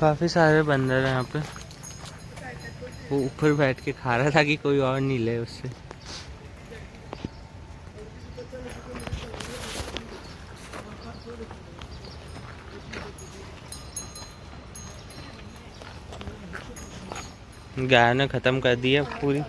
काफी सारे बंदर हैं यहाँ पे। वो ऊपर बैठ के खा रहा था कि कोई और नहीं ले उससे। गाय ने खत्म कर दी है पूरी।